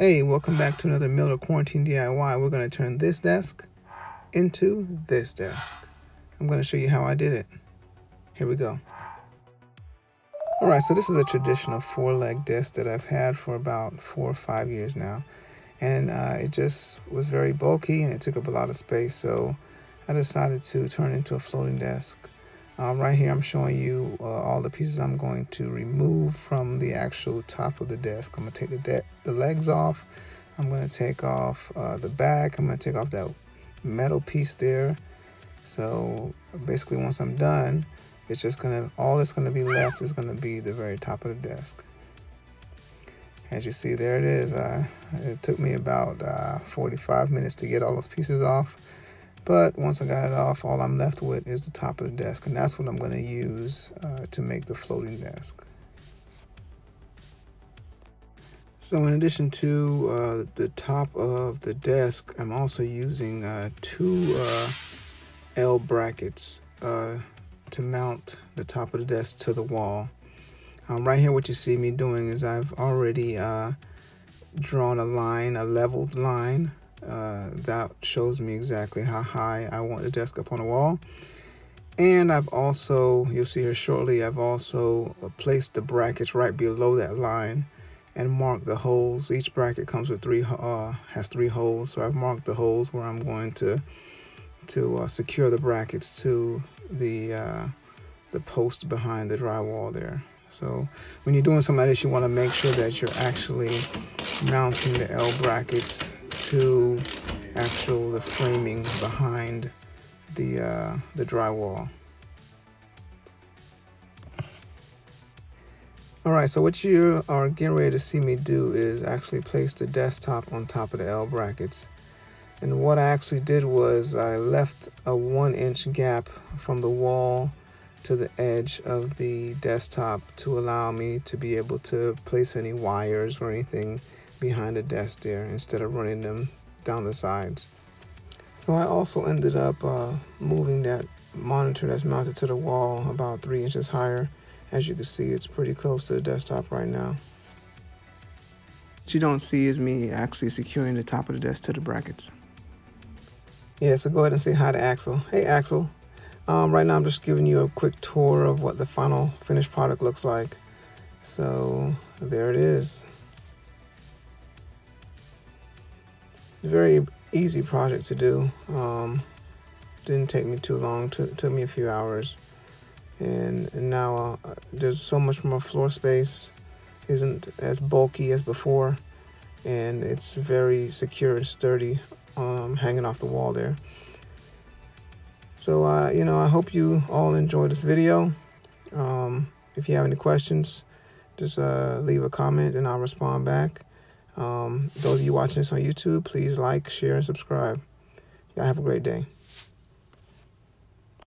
Hey, welcome back to another Miller Quarantine DIY. We're going to turn this desk into this desk. I'm going to show you how I did it. Here we go. Alright, so this is a traditional 4-leg desk that I've had for about 4 or 5 years now. And it just was very bulky and it took up a lot of space, so I decided to turn it into a floating desk. Right here I'm showing you all the pieces I'm going to remove from the actual top of the desk. I'm going to take the legs off. I'm going to take off the back. I'm going to take off that metal piece there. So basically once I'm done, it's just all that's going to be left is going to be the very top of the desk. As you see, there it is. It took me about 45 minutes to get all those pieces off. But once I got it off, all I'm left with is the top of the desk, and that's what I'm going to use to make the floating desk. So in addition to the top of the desk, I'm also using 2 L brackets to mount the top of the desk to the wall. Right here, what you see me doing is I've already drawn a line, a leveled line. That shows me exactly how high I want the desk up on the wall. And I've also, you'll see here shortly, I've also placed the brackets right below that line and marked the holes. Each bracket comes with has 3 holes, so I've marked the holes where I'm going to secure the brackets to the post behind the drywall there. So when you're doing something like this, you want to make sure that you're actually mounting the L brackets to the framing behind the drywall. Alright, so what you are getting ready to see me do is actually place the desktop on top of the L brackets. And what I actually did was I left a 1-inch gap from the wall to the edge of the desktop to allow me to be able to place any wires or anything behind the desk there instead of running them down the sides. So I also ended up moving that monitor that's mounted to the wall about 3 inches higher. As you can see, it's pretty close to the desktop right now. What you don't see is me actually securing the top of the desk to the brackets. Yeah, so go ahead and say hi to Axel. Hey Axel. Right now I'm just giving you a quick tour of what the final finished product looks like. So there it is. Very easy project to do. Didn't take me too long. Took me a few hours. And now there's so much more floor space. Isn't as bulky as before. And it's very secure and sturdy, hanging off the wall there. So, I hope you all enjoyed this video. If you have any questions, just leave a comment and I'll respond back. Those of you watching this on YouTube, please like, share, and subscribe. Y'all have a great day.